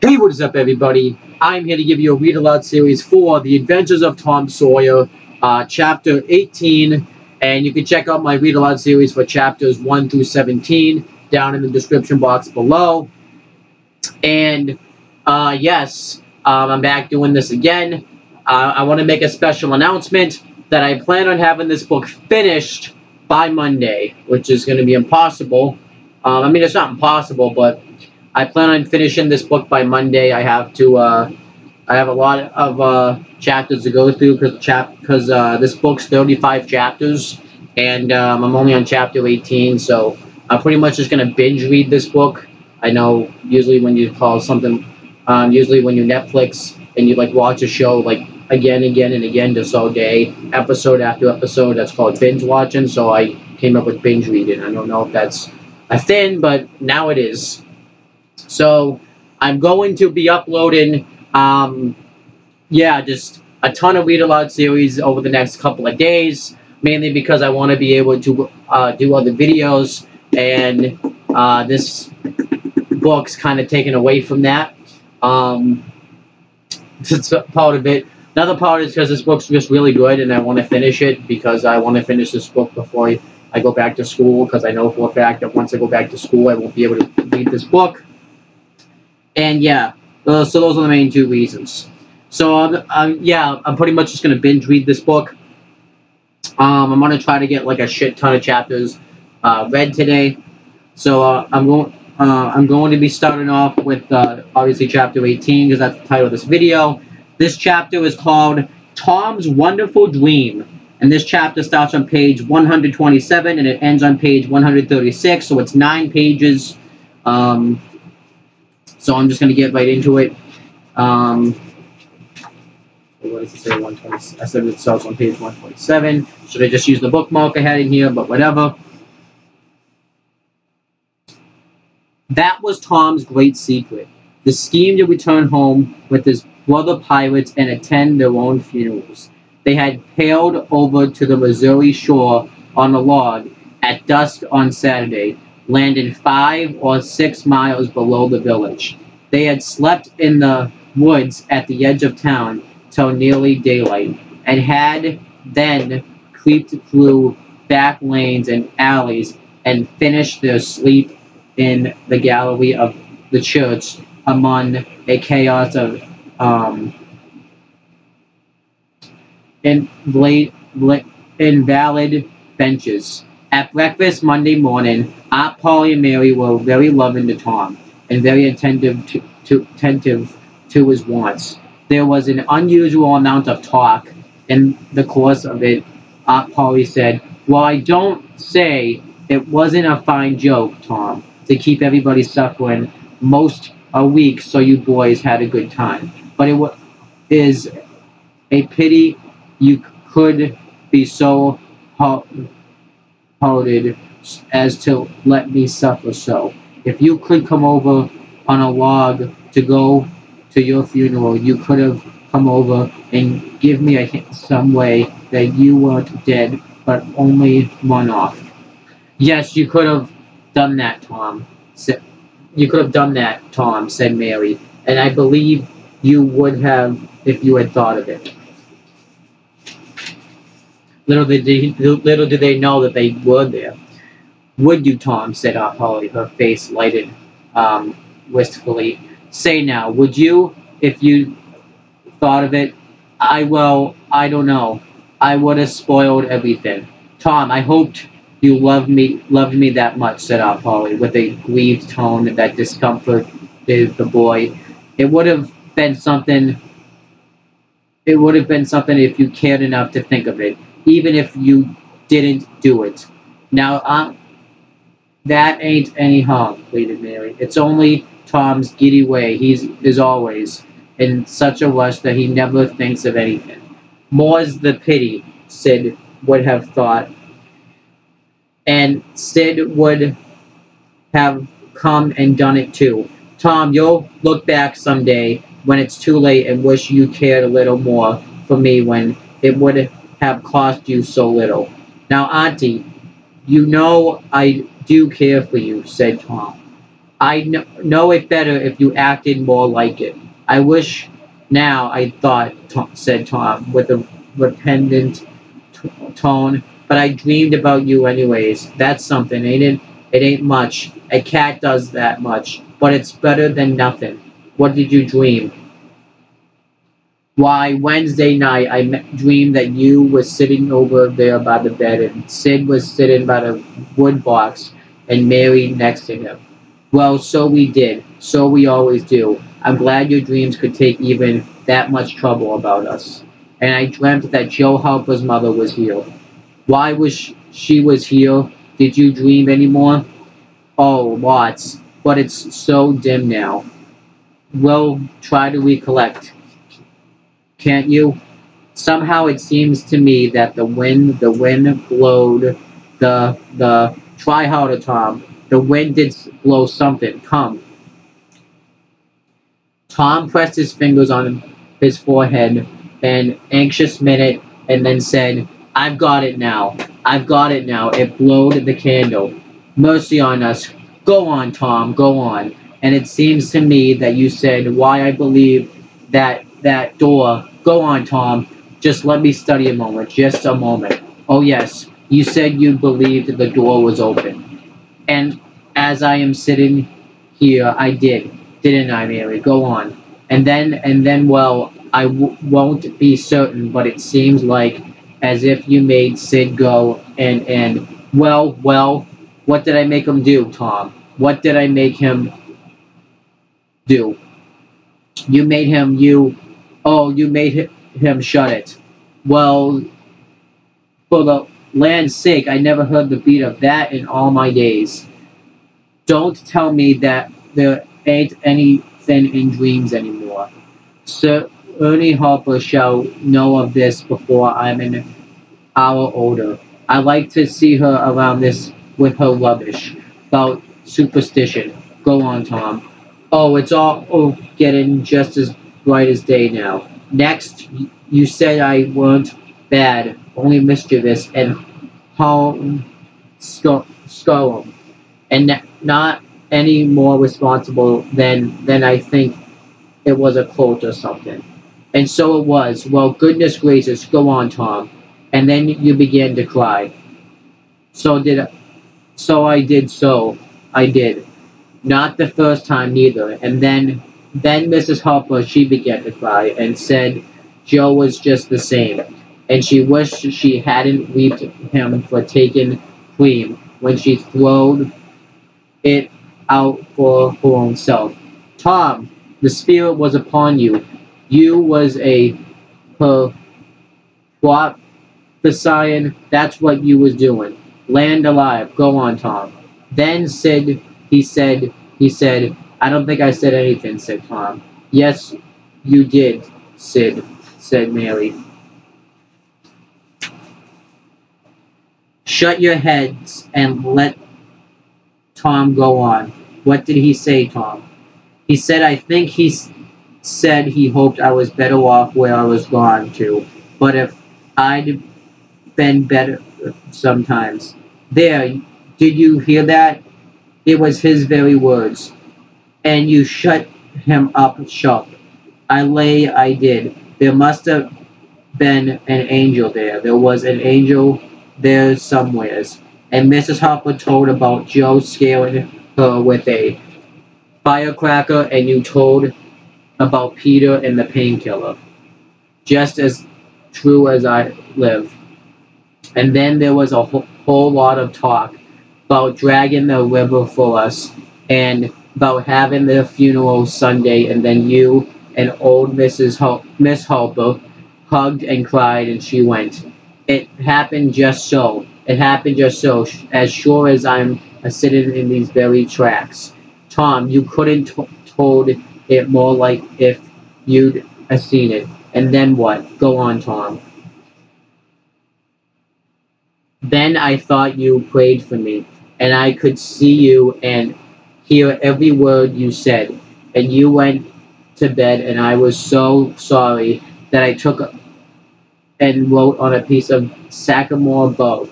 Hey, what is up, everybody? I'm here to give you a read aloud series for The Adventures of Tom Sawyer, Chapter 18, and you can check out my read aloud series for chapters 1 through 17 down in the description box below. And yes, I'm back doing this again. I want to make a special announcement that I plan on having this book finished by Monday, which is going to be impossible. I mean, it's not impossible, but I plan on finishing this book by Monday. I have a lot of chapters to go through because this book's 35 chapters, and I'm only on chapter 18, so I'm pretty much just gonna binge read this book. I know usually when you call something, usually when you Netflix and you like watch a show like again and again just all day, episode after episode, that's called binge watching. So I came up with binge reading. I don't know if that's a thing, but now it is. So I'm going to be uploading, just a ton of read aloud series over the next couple of days, mainly because I want to be able to do other videos, and this book's kind of taken away from that. It's part of it. Another part is because this book's just really good, and I want to finish it because I want to finish this book before I go back to school, because I know for a fact that once I go back to school, I won't be able to read this book. And yeah, so those are the main two reasons. So I'm pretty much just gonna binge read this book. I'm gonna try to get like a shit ton of chapters read today. So I'm going to be starting off with obviously chapter 18, because that's the title of this video. This chapter is called Tom's Wonderful Dream, and this chapter starts on page 127 and it ends on page 136. So it's 9 pages. So I'm just going to get right into it. What does it say? 120. I said it starts on page 127. Should I just use the bookmark I had in here? But whatever. That was Tom's great secret. The scheme to return home with his brother pirates and attend their own funerals. They had pailed over to the Missouri shore on a log at dusk on Saturday, landed 5 or 6 miles below the village. They had slept in the woods at the edge of town till nearly daylight, and had then creeped through back lanes and alleys and finished their sleep in the gallery of the church among a chaos of invalid benches. At breakfast Monday morning, Aunt Polly and Mary were very loving to Tom, and very attentive to his wants. There was an unusual amount of talk. In the course of it, Aunt Polly said, "Well, I don't say it wasn't a fine joke, Tom, to keep everybody suffering most a week so you boys had a good time. But it is a pity you could be so horrid as to let me suffer so. If you could come over on a log to go to your funeral, you could have come over and give me a hint some way that you weren't dead, but only run off." "Yes, you could have done that, Tom," said Mary, "and I believe you would have if you had thought of it." Little did they know that they were there. "Would you, Tom?" said Aunt Polly, her face lighted wistfully. "Say now, would you, if you thought of it?" I don't know. I would have spoiled everything. Tom, I hoped you loved me that much," said Aunt Polly, with a grieved tone that discomforted the boy. It would have been something if you cared enough to think of it, even if you didn't do it. Now, Aunt, that ain't any harm," pleaded Mary. "It's only Tom's giddy way. He's always in such a rush that he never thinks of anything." "More's the pity," Sid would have thought. And Sid would have come and done it too. "Tom, you'll look back someday when it's too late and wish you cared a little more for me when it would have cost you so little." "Now, Auntie, you know I do care for you," said Tom. know it better if you acted more like it. I wish now I thought, said Tom with a repentant tone, but I dreamed about you anyways. That's something, ain't it? It ain't much. A cat does that much, but it's better than nothing. What did you dream? Why, Wednesday night I dreamed that you were sitting over there by the bed and Sid was sitting by the wood box and Mary next to him. Well, so we did. So we always do. I'm glad your dreams could take even that much trouble about us. And I dreamt that Joe Harper's mother was here. Why was she was here? Did you dream anymore? Oh, lots. But it's so dim now. Well, try to recollect. Can't you? Somehow it seems to me that the wind blowed try harder, Tom. The wind did blow something. Come. Tom pressed his fingers on his forehead an anxious minute and then said, I've got it now. I've got it now. It blowed the candle. Mercy on us. Go on, Tom, go on. And it seems to me that you said why I believe that door. Go on, Tom. Just let me study a moment. Just a moment. Oh, yes. You said you believed the door was open. And as I am sitting here, I did. Didn't I, Mary? Go on. And then, well, won't be certain, but it seems like as if you made Sid go well, what did I make him do, Tom? What did I make him do? You made him, you made him shut it. Well, for the land's sake, I never heard the beat of that in all my days. Don't tell me that there ain't anything in dreams anymore. Sir Ernie Harper shall know of this before I'm an hour older. I like to see her around this with her rubbish about superstition. Go on, Tom. Oh, it's all getting just as bright as day now. Next, you said I weren't bad, only mischievous and home scullum, and not any more responsible than I think it was a quote or something. And so it was. Well, goodness gracious, go on, Tom. And then you began to cry. So did I. So I did. So I did. Not the first time neither. And then Mrs. Harper, she began to cry and said Joe was just the same. And she wished she hadn't weeped him for taking cream when she throwed it out for her own self. Tom, the spirit was upon you. You was a prophesying. That's what you was doing. Land alive. Go on, Tom. Then he said, I don't think I said anything, said Tom. Yes, you did, Sid, said Mary. Shut your heads and let Tom go on. What did he say, Tom? He said, I think said he hoped I was better off where I was gone to, but if I'd been better sometimes. There, did you hear that? It was his very words. And you shut him up sharp. I did. There must have been an angel there. There was an angel there somewheres. And Mrs. Harper told about Joe scaring her with a firecracker, and you told about Peter and the painkiller. Just as true as I live. And then there was a whole lot of talk about dragging the river for us and about having the funeral Sunday, and then you and old Miss Harper hugged and cried and she went. It happened just so. It happened just so, as sure as I'm sitting in these very tracks. Tom, you couldn't told it more like if you'd seen it. And then what? Go on, Tom. Then I thought you prayed for me, and I could see you and hear every word you said. And you went to bed, and I was so sorry that I took and wrote on a piece of sycamore bough.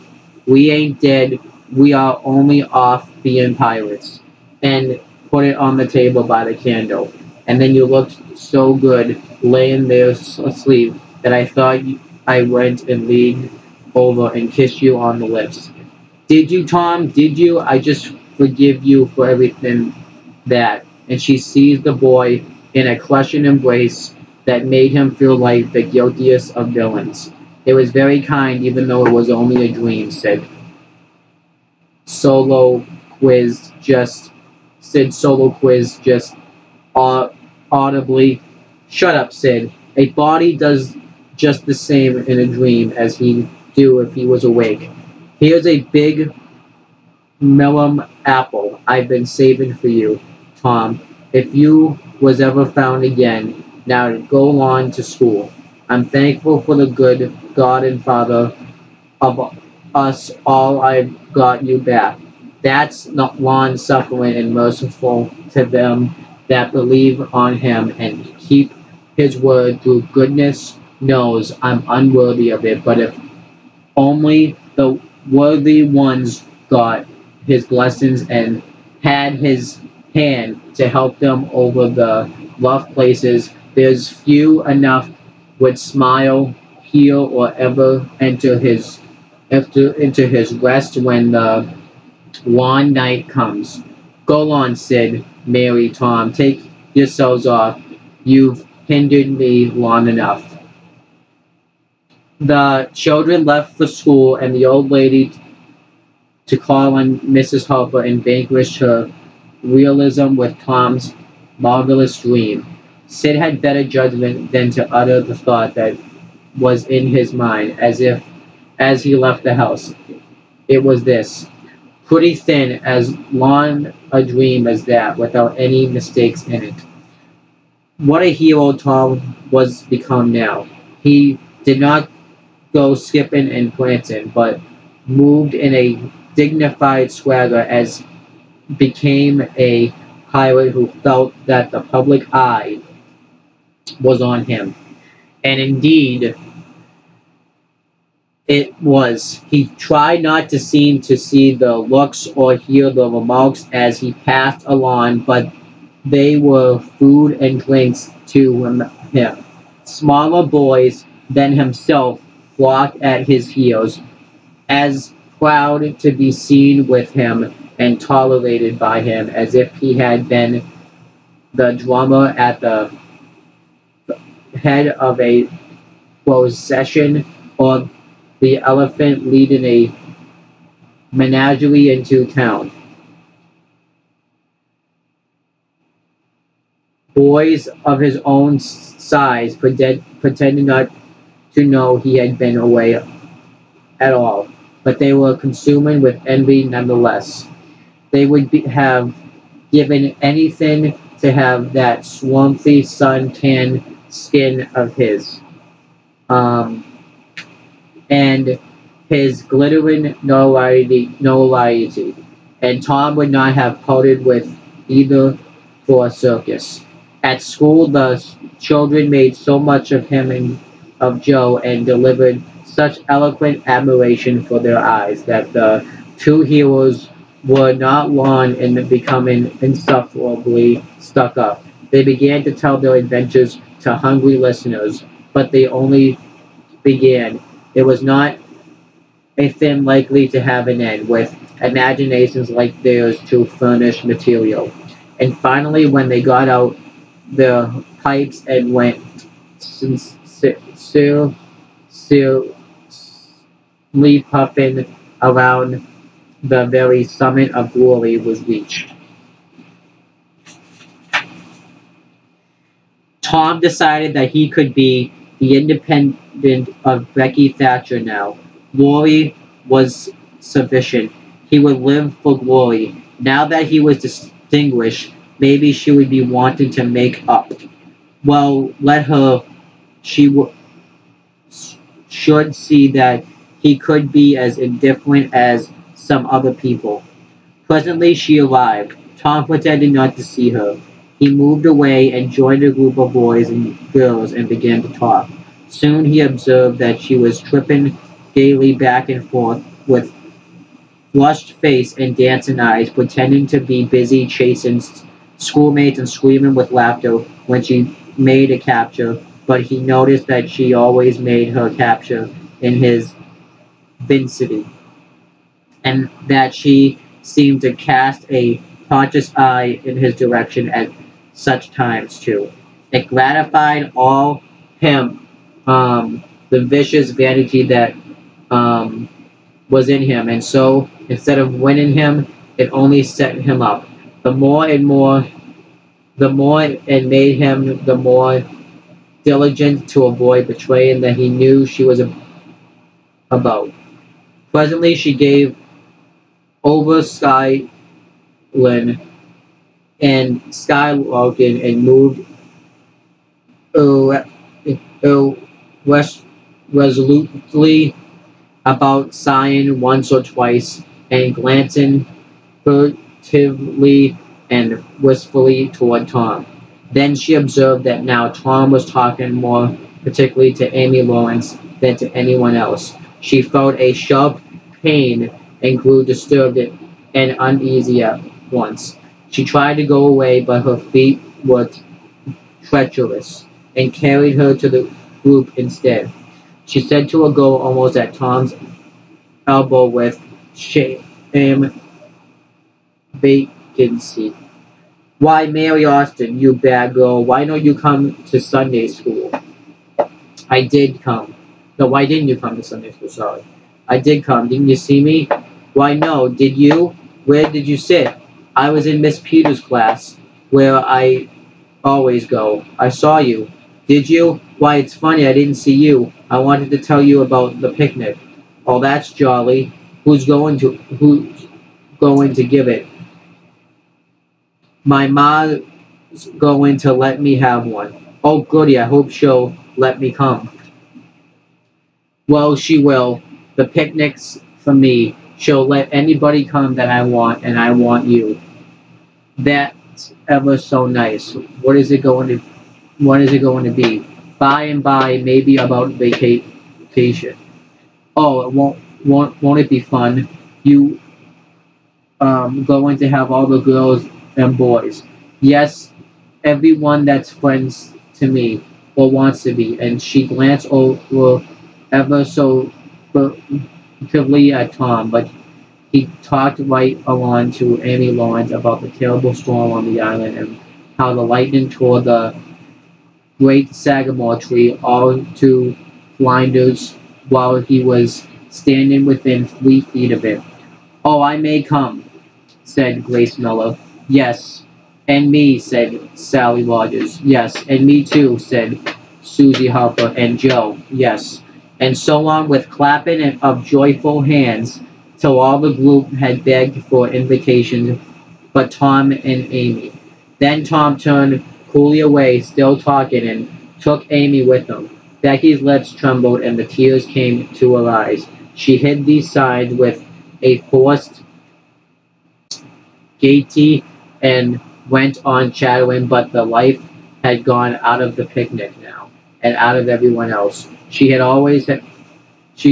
We ain't dead. We are only off being pirates. And put it on the table by the candle. And then you looked so good laying there asleep that I thought I went and leaned over and kissed you on the lips. Did you, Tom? Did you? I just forgive you for everything that. And she seized the boy in a crushing embrace that made him feel like the guiltiest of villains. It was very kind, even though it was only a dream, Solo Quiz just Solo Quiz just audibly. Shut up, Sid. A body does just the same in a dream as he'd do if he was awake. Here's a big melon apple I've been saving for you, Tom. If you was ever found again, now go on to school. I'm thankful for the good God and Father of us all. I've got you back. That's not long suffering and merciful to them that believe on him and keep his word through goodness knows I'm unworthy of it, but if only the worthy ones got his blessings and had his hand to help them over the rough places, there's few enough would smile, heal, or ever into his rest when the long night comes. Go on, Sid, Mary, Tom, take yourselves off. You've hindered me long enough. The children left for school, and the old lady to call on Mrs. Harper and vanquish her realism with Tom's marvelous dream. Sid had better judgment than to utter the thought that was in his mind as he left the house. It was this. Pretty thin, as long a dream as that, without any mistakes in it. What a hero Tom was become now. He did not go skipping and prancing, but moved in a dignified swagger as became a pilot who felt that the public eye was on him. And indeed, it was. He tried not to seem to see the looks or hear the remarks as he passed along, but they were food and drinks to him. Smaller boys than himself flocked at his heels, as proud to be seen with him and tolerated by him as if he had been the drummer at the head of a procession or the elephant leading a menagerie into town. Boys of his own size pretended not to know he had been away at all, but they were consuming with envy nonetheless. They would have given anything to have that swampy sun-tan skin of his, and his glittering notoriety. And Tom would not have parted with either for a circus. At school, the children made so much of him and of Joe and delivered such eloquent admiration for their eyes that the two heroes were not long in becoming insufferably stuck up. They began to tell their adventures to hungry listeners, but they only began. It was not a thing likely to have an end, with imaginations like theirs to furnish material. And finally, when they got out their pipes and went sincerely puffing around, the very summit of glory was reached. Tom decided that he could be the independent of Becky Thatcher now. Glory was sufficient. He would live for glory. Now that he was distinguished, maybe she would be wanting to make up. Well, let her. She should see that he could be as indifferent as some other people. Presently she arrived. Tom pretended not to see her. He moved away and joined a group of boys and girls and began to talk. Soon he observed that she was tripping gaily back and forth with flushed face and dancing eyes, pretending to be busy chasing schoolmates and screaming with laughter when she made a capture, but he noticed that she always made her capture in his vicinity, and that she seemed to cast a conscious eye in his direction at such times too. It gratified all him, the vicious vanity that um, was in him, and so instead of winning him, it only set him up. The more and more, the more it made him the more diligent to avoid betraying that he knew she was about. Presently, she gave over Skyland and Skylarkin and moved uh, resolutely about, sighing once or twice and glancing furtively and wistfully toward Tom. Then she observed that now Tom was talking more particularly to Amy Lawrence than to anyone else. She felt a sharp pain and grew disturbed and uneasy at once. She tried to go away, but her feet were treacherous and carried her to the group instead. She said to a girl almost at Tom's elbow with shame vacancy, "Why, Mary Austin, you bad girl, why don't you come to Sunday school?" "I did come." "No, why didn't you come to Sunday school? Sorry." "I did come. Didn't you see me?" "Why, no. Did you? Where did you sit?" "I was in Miss Peters' class, where I always go. I saw you." "Did you? Why, it's funny I didn't see you. I wanted to tell you about the picnic." "Oh, that's jolly. Who's going to give it?" "My ma's going to let me have one." "Oh, goody. I hope she'll let me come." "Well, she will. The picnic's for me. She'll let anybody come that I want, and I want you." "That's ever so nice. What is it going to be?" "By and by, maybe about vacation." "Oh, it won't it be fun? You going to have all the girls and boys?" "Yes, everyone that's friends to me, or wants to be." And she glanced over ever so furtively at Tom, but he talked right along to Amy Lawrence about the terrible storm on the island and how the lightning tore the great sagamore tree all to flinders while he was standing within 3 feet of it. "Oh, I may come," said Grace Miller. "Yes, and me," said Sally Rogers. "Yes, and me too," said Susie Harper, and Joe. "Yes." And so on with clapping of joyful hands till all the group had begged for invitations but Tom and Amy. Then Tom turned coolly away, still talking, and took Amy with him. Becky's lips trembled and the tears came to her eyes. She hid these signs with a forced gaiety and went on chattering, but the life had gone out of the picnic now, and out of everyone else. She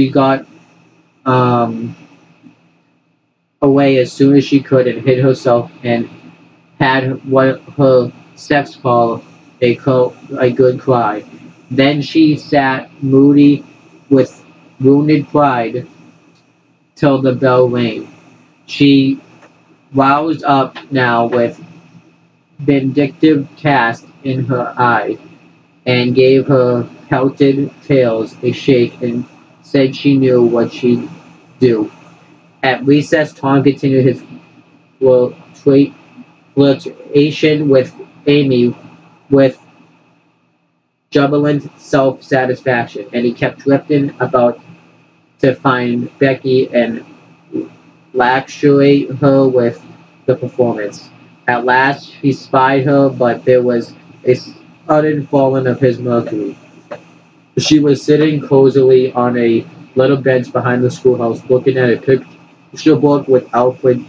got um, away as soon as she could and hid herself and had what her sex call a good cry. Then she sat moody with wounded pride till the bell rang. She roused up now with vindictive cast in her eye, and gave her pelted tails a shake and said she knew what she'd do. At recess, Tom continued his flirtation with Amy with jubilant self-satisfaction, and he kept drifting about to find Becky and luxuriate her with the performance. At last he spied her, but there was a sudden falling of his mercury. She was sitting cozily on a little bench behind the schoolhouse, looking at a picture book with Alfred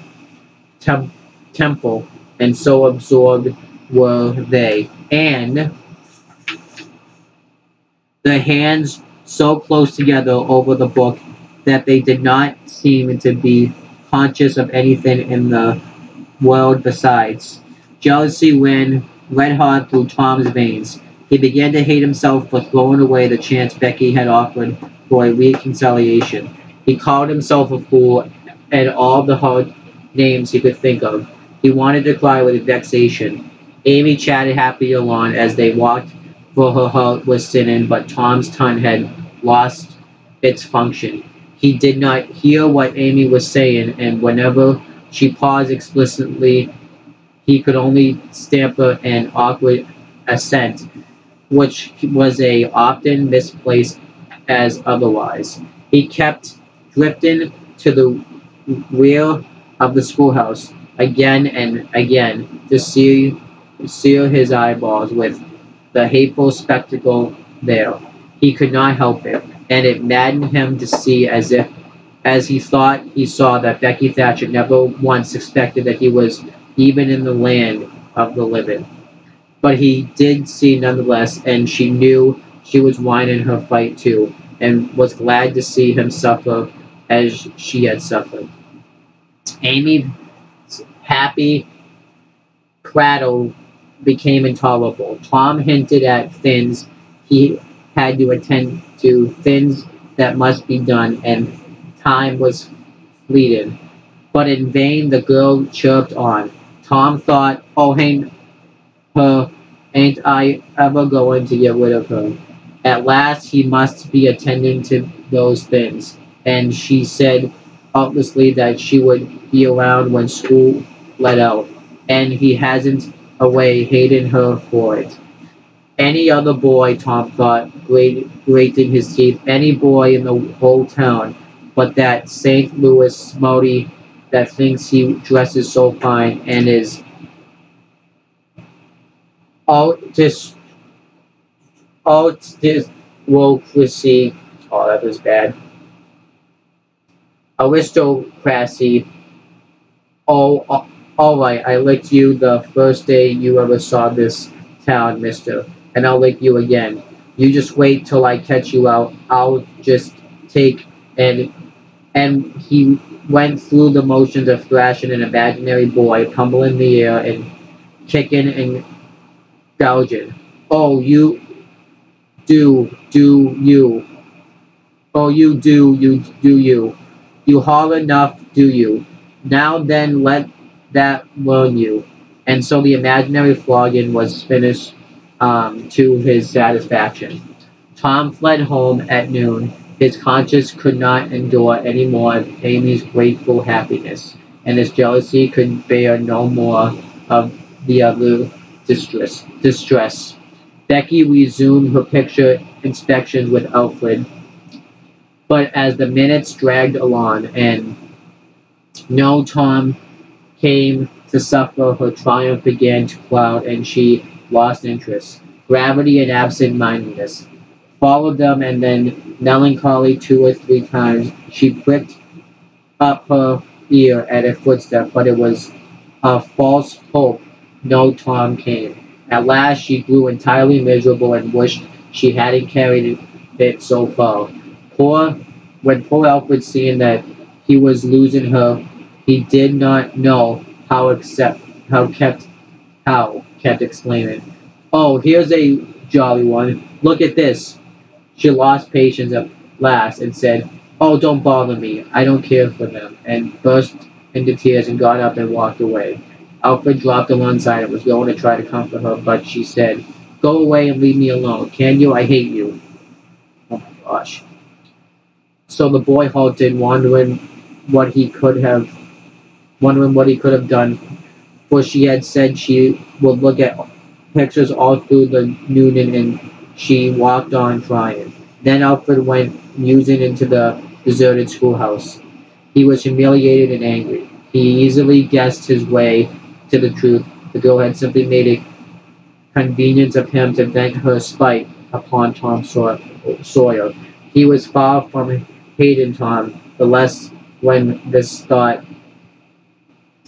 Temple, and so absorbed were they, and the hands so close together over the book that they did not seem to be conscious of anything in the world besides. Jealousy ran red hot through Tom's veins. He began to hate himself for throwing away the chance Becky had offered for a reconciliation. He called himself a fool and all the hard names he could think of. He wanted to cry with vexation. Amy chatted happily along as they walked, for her heart was sinning, but Tom's tongue had lost its function. He did not hear what Amy was saying, and whenever she paused explicitly, he could only stammer an awkward assent, which was a often misplaced as otherwise. He kept drifting to the rear of the schoolhouse again and again to seal his eyeballs with the hateful spectacle there. He could not help it, and it maddened him to see as he thought he saw that Becky Thatcher never once suspected that he was even in the land of the living. But he did see nonetheless, and she knew she was whining her fight too, and was glad to see him suffer as she had suffered. Amy's happy prattle became intolerable. Tom hinted at things he had to attend to, things that must be done, and time was fleeting. But in vain the girl chirped on. Tom thought, oh, ain't I ever going to get rid of her? At last he must be attending to those things, and she said artlessly that she would be around when school let out, and he hasn't away hating her for it. Any other boy, Tom thought, grating his teeth, any boy in the whole town, but that St. Louis smarty that thinks he dresses so fine and is all aristocracy. Oh, that was bad. Aristocracy. All right, I licked you the first day you ever saw this town, mister, and I'll lick you again. You just wait till I catch you out. I'll just take and he went through the motions of thrashing an imaginary boy, tumbling in the air and kicking and gouging. Oh, you. Oh, you. You haul enough, do you? Now then, let that learn you. And so the imaginary flogging was finished to his satisfaction. Tom fled home at noon. His conscience could not endure any more of Amy's grateful happiness, and his jealousy could bear no more of the other distress. Becky resumed her picture inspections with Alfred, but as the minutes dragged along and no Tom came to suffer, her triumph began to cloud, and she lost interest. Gravity and absent-mindedness followed them, and then, melancholy 2 or 3 times, she pricked up her ear at a footstep, but it was a false hope. No Tom came. At last she grew entirely miserable and wished she hadn't carried it so far. When poor Alfred, seeing that he was losing her, he did not know kept exclaiming, "Oh, here's a jolly one! Look at this!" She lost patience at last and said, "Oh, don't bother me. I don't care for them," and burst into tears and got up and walked away. Alfred dropped alongside and was going to try to comfort her, but she said, "Go away and leave me alone. Can you? I hate you." Oh my gosh. So the boy halted, wondering what he could have done, for she had said she would look at pictures all through the noon, and she walked on trying. Then Alfred went musing into the deserted schoolhouse. He was humiliated and angry. He easily guessed his way to the truth. The girl had simply made a convenience of him to vent her spite upon Tom Sawyer. He was far from hating Tom, the less when this thought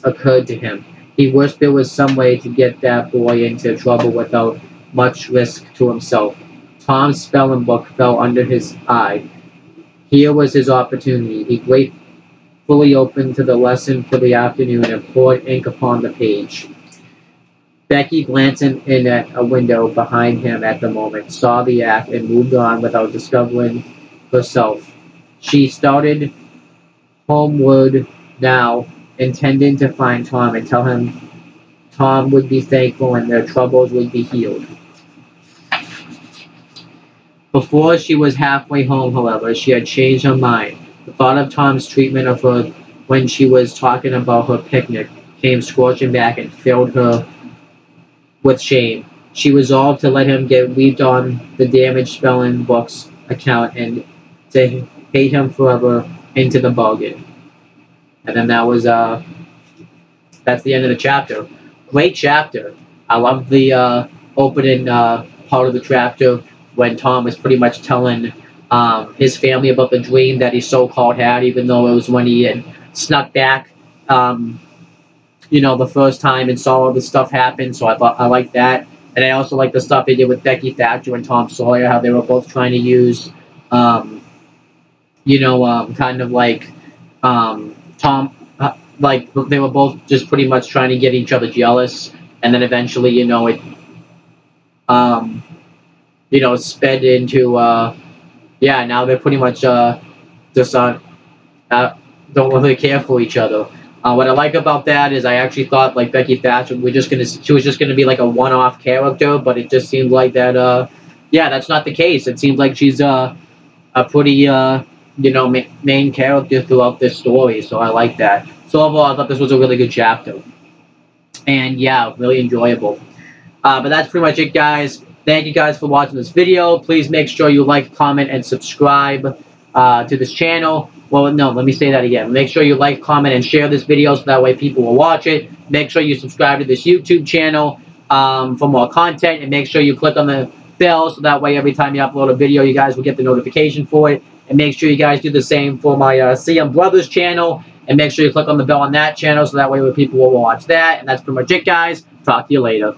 occurred to him. He wished there was some way to get that boy into trouble without much risk to himself. Tom's spelling book fell under his eye. Here was his opportunity. He gratefully opened to the lesson for the afternoon and poured ink upon the page. Becky, glancing in at a window behind him at the moment, saw the act and moved on without discovering herself. She started homeward now, intending to find Tom and tell him Tom would be thankful and their troubles would be healed. Before she was halfway home, however, she had changed her mind. The thought of Tom's treatment of her when she was talking about her picnic came scorching back and filled her with shame. She resolved to let him get weaved on the damaged spelling book's account and to hate him forever into the bargain. And then that's the end of the chapter. Great chapter. I love the opening part of the chapter when Tom was pretty much telling his family about the dream that he so-called had, even though it was when he had snuck back, the first time and saw all this stuff happen. So I like that. And I also like the stuff they did with Becky Thatcher and Tom Sawyer, how they were both trying to use, kind of like Tom, like they were both just pretty much trying to get each other jealous. And then eventually, it sped into, now they're pretty much just don't really care for each other. What I like about that is I actually thought like Becky Thatcher she was just gonna be like a one-off character, but it just seemed like that. That's not the case. It seems like she's a pretty main character throughout this story. So I like that. So overall, I thought this was a really good chapter, and really enjoyable. But that's pretty much it, guys. Thank you guys for watching this video. Please make sure you like, comment, and subscribe to this channel. Well, no, let me say that again. Make sure you like, comment, and share this video so that way people will watch it. Make sure you subscribe to this YouTube channel for more content. And make sure you click on the bell so that way every time you upload a video, you guys will get the notification for it. And make sure you guys do the same for my CM Brothers channel. And make sure you click on the bell on that channel so that way people will watch that. And that's pretty much it, guys. Talk to you later.